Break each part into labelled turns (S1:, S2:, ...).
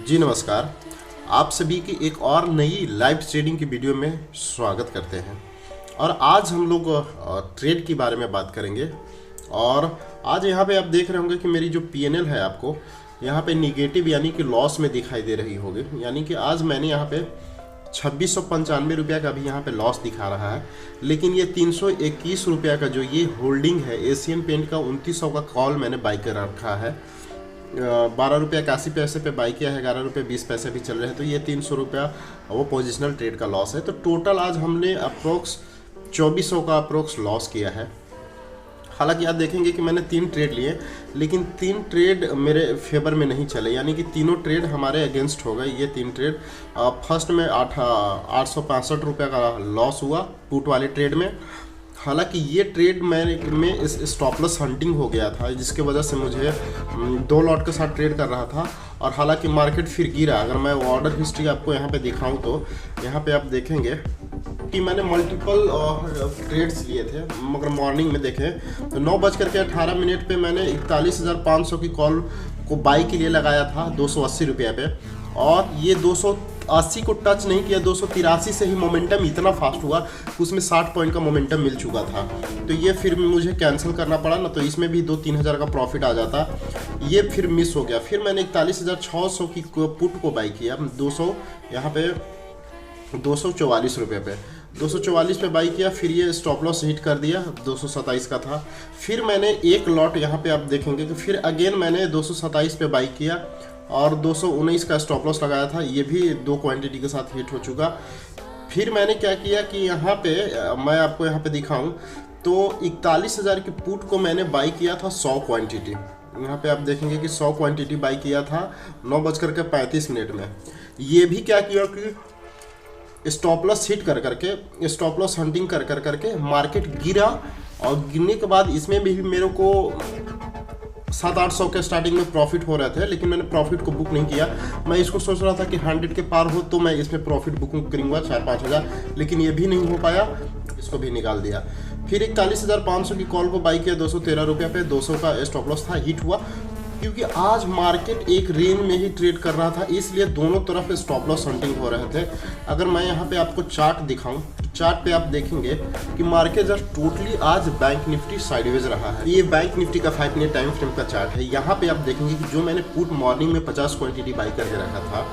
S1: जी नमस्कार। आप सभी की एक और नई लाइव ट्रेडिंग की वीडियो में स्वागत करते हैं। और आज हम लोग ट्रेड के बारे में बात करेंगे। और आज यहाँ पे आप देख रहे होंगे कि मेरी जो पीएनएल है आपको यहाँ पे निगेटिव यानी कि लॉस में दिखाई दे रही होगी। यानी कि आज मैंने यहाँ पे 2695 रुपया का भी यहाँ पे लॉस दिखा रहा है। लेकिन ये 321 रुपया का जो ये होल्डिंग है एशियन पेंट का 2900 का कॉल मैंने बाई कर रखा है। 12 रुपया 81 पैसे पे बाई किया है, 11 रुपये 20 पैसे भी चल रहे हैं। तो ये 300 रुपया वो पोजिशनल ट्रेड का लॉस है। तो टोटल आज हमने अप्रोक्स 2400 का अप्रोक्स लॉस किया है। हालांकि आप देखेंगे कि मैंने 3 ट्रेड लिए, लेकिन 3 ट्रेड मेरे फेवर में नहीं चले, यानी कि तीनों ट्रेड हमारे अगेंस्ट हो गए। ये 3 ट्रेड फर्स्ट में 865 रुपये का लॉस हुआ पुट वाले ट्रेड में। हालांकि ये ट्रेड में स्टॉप लॉस हंटिंग हो गया था, जिसके वजह से मुझे 2 लॉट के साथ ट्रेड कर रहा था। और हालांकि मार्केट फिर गिरा। अगर मैं ऑर्डर हिस्ट्री आपको यहाँ पे दिखाऊं तो यहाँ पे आप देखेंगे कि मैंने मल्टीपल ट्रेड्स लिए थे, मगर मॉर्निंग में देखें तो 9:18 पे मैंने 41,500 की कॉल को बाई के लिए लगाया था 280 रुपये पे। और ये 280 को टच नहीं किया, 283 से ही मोमेंटम इतना फास्ट हुआ कि उसमें 60 पॉइंट का मोमेंटम मिल चुका था। तो ये फिर मुझे कैंसिल करना पड़ा ना, तो इसमें भी 2-3 हज़ार का प्रॉफिट आ जाता। ये फिर मिस हो गया। फिर मैंने 41,600 की पुट को बाई किया 200 यहाँ पे 244 रुपये पे 244 पे बाई किया। फिर ये स्टॉप लॉस हिट कर दिया, 227 का था। फिर मैंने एक लॉट यहाँ पे आप देखेंगे कि फिर अगेन मैंने 227 पे बाई किया और 219 का स्टॉप लॉस लगाया था। ये भी 2 क्वांटिटी के साथ हिट हो चुका। फिर मैंने क्या किया कि यहाँ पे मैं आपको यहाँ पे दिखाऊं तो 41,000 की पुट को मैंने बाई किया था 100 क्वांटिटी। यहाँ पे आप देखेंगे कि 100 क्वांटिटी बाई किया था 9:35 में। ये भी क्या किया कि स्टॉप लॉस हिट कर करके, स्टॉप लॉस हंटिंग कर करके मार्केट गिरा। और गिरने के बाद इसमें भी मेरे को 700-800 के स्टार्टिंग में प्रॉफिट हो रहे थे, लेकिन मैंने प्रॉफिट को बुक नहीं किया। मैं इसको सोच रहा था कि 100 के पार हो तो मैं इसमें प्रॉफिट बुकिंग करूँगा 4-5 हज़ार, लेकिन ये भी नहीं हो पाया, इसको भी निकाल दिया। फिर 41,500 की कॉल को बाई किया 213 रुपये पे, 200 का स्टॉप लॉस था, हिट हुआ। क्योंकि आज मार्केट एक रेंज में ही ट्रेड कर रहा था, इसलिए दोनों तरफ स्टॉप लॉस हंटिंग हो रहे थे। अगर मैं यहाँ पे आपको चार्ट दिखाऊं, चार्ट पे आप देखेंगे कि मार्केट जस्ट टोटली आज बैंक निफ्टी साइडवेज रहा है। ये बैंक निफ्टी का 5 मिनट टाइम फ्रेम का चार्ट है। यहाँ पे आप देखेंगे कि जो मैंने पुट मॉर्निंग में 50 क्वांटिटी बाई करके रखा था,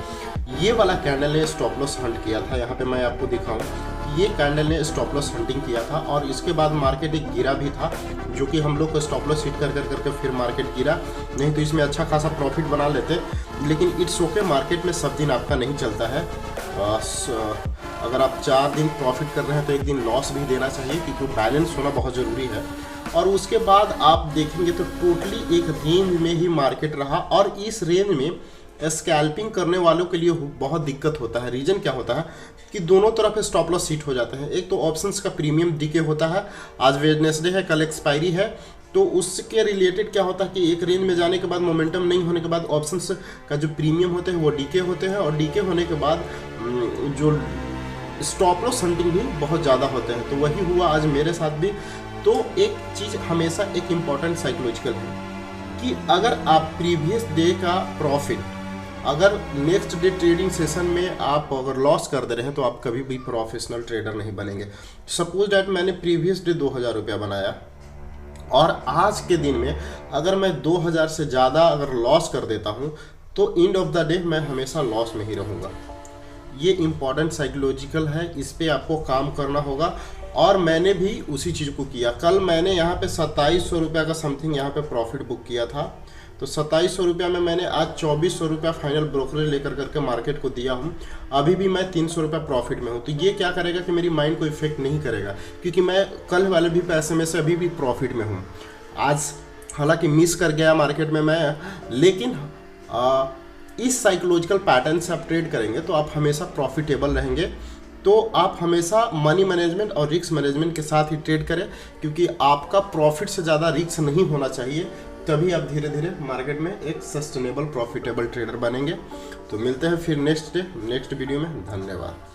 S1: ये वाला कैंडल ने स्टॉप लॉस हंट किया था। यहाँ पे मैं आपको दिखाऊं, ये कैंडल ने स्टॉप लॉस हंटिंग किया था और इसके बाद मार्केट एक गिरा भी था, जो कि हम लोग को स्टॉप लॉस हिट करके फिर मार्केट गिरा। नहीं तो इसमें अच्छा खासा प्रॉफिट बना लेते, लेकिन इट्स ओके। मार्केट में सब दिन आपका नहीं चलता है। अगर आप 4 दिन प्रॉफिट कर रहे हैं तो एक दिन लॉस भी देना चाहिए, क्योंकि बैलेंस होना बहुत ज़रूरी है। और उसके बाद आप देखेंगे तो टोटली एक रेंज में ही मार्केट रहा। और इस रेंज में स्कैल्पिंग करने वालों के लिए बहुत दिक्कत होता है। रीज़न क्या होता है कि दोनों तरफ स्टॉप लॉस हिट हो जाते हैं। एक तो ऑप्शंस का प्रीमियम डीके होता है, आज वेडनेसडे है, कल एक्सपायरी है, तो उसके रिलेटेड क्या होता है कि एक रेंज में जाने के बाद मोमेंटम नहीं होने के बाद ऑप्शंस का जो प्रीमियम होते हैं वो डीके होते हैं। और डीके होने के बाद जो स्टॉप लॉस हंटिंग भी बहुत ज़्यादा होते हैं। तो वही हुआ आज मेरे साथ भी। तो एक चीज़ हमेशा एक इम्पॉर्टेंट साइकोलॉजिकल है कि अगर आप प्रीवियस डे का प्रॉफिट अगर नेक्स्ट डे ट्रेडिंग सेशन में आप अगर लॉस कर दे रहे हैं तो आप कभी भी प्रोफेशनल ट्रेडर नहीं बनेंगे। सपोज डैट मैंने प्रीवियस डे 2,000 रुपया बनाया और आज के दिन में अगर मैं 2,000 से ज़्यादा अगर लॉस कर देता हूँ तो एंड ऑफ द डे मैं हमेशा लॉस में ही रहूँगा। ये इम्पॉर्टेंट साइकोलॉजिकल है, इस पर आपको काम करना होगा। और मैंने भी उसी चीज़ को किया। कल मैंने यहाँ पे 2700 रुपया का समथिंग यहाँ पे प्रॉफिट बुक किया था। तो 2700 रुपया में मैंने आज 2400 रुपया फाइनल ब्रोकरेज लेकर करके मार्केट को दिया हूँ। अभी भी मैं 300 रुपया प्रॉफिट में हूँ। तो ये क्या करेगा कि मेरी माइंड को इफेक्ट नहीं करेगा, क्योंकि मैं कल वाले भी पैसे में से अभी भी प्रॉफिट में हूँ। आज हालांकि मिस कर गया मार्केट में मैं, लेकिन इस साइकोलॉजिकल पैटर्न से आप ट्रेड करेंगे तो आप हमेशा प्रॉफिटेबल रहेंगे। तो आप हमेशा मनी मैनेजमेंट और रिस्क मैनेजमेंट के साथ ही ट्रेड करें, क्योंकि आपका प्रॉफिट से ज़्यादा रिस्क नहीं होना चाहिए। तभी आप धीरे धीरे मार्केट में एक सस्टेनेबल प्रॉफिटेबल ट्रेडर बनेंगे। तो मिलते हैं फिर नेक्स्ट वीडियो में। धन्यवाद।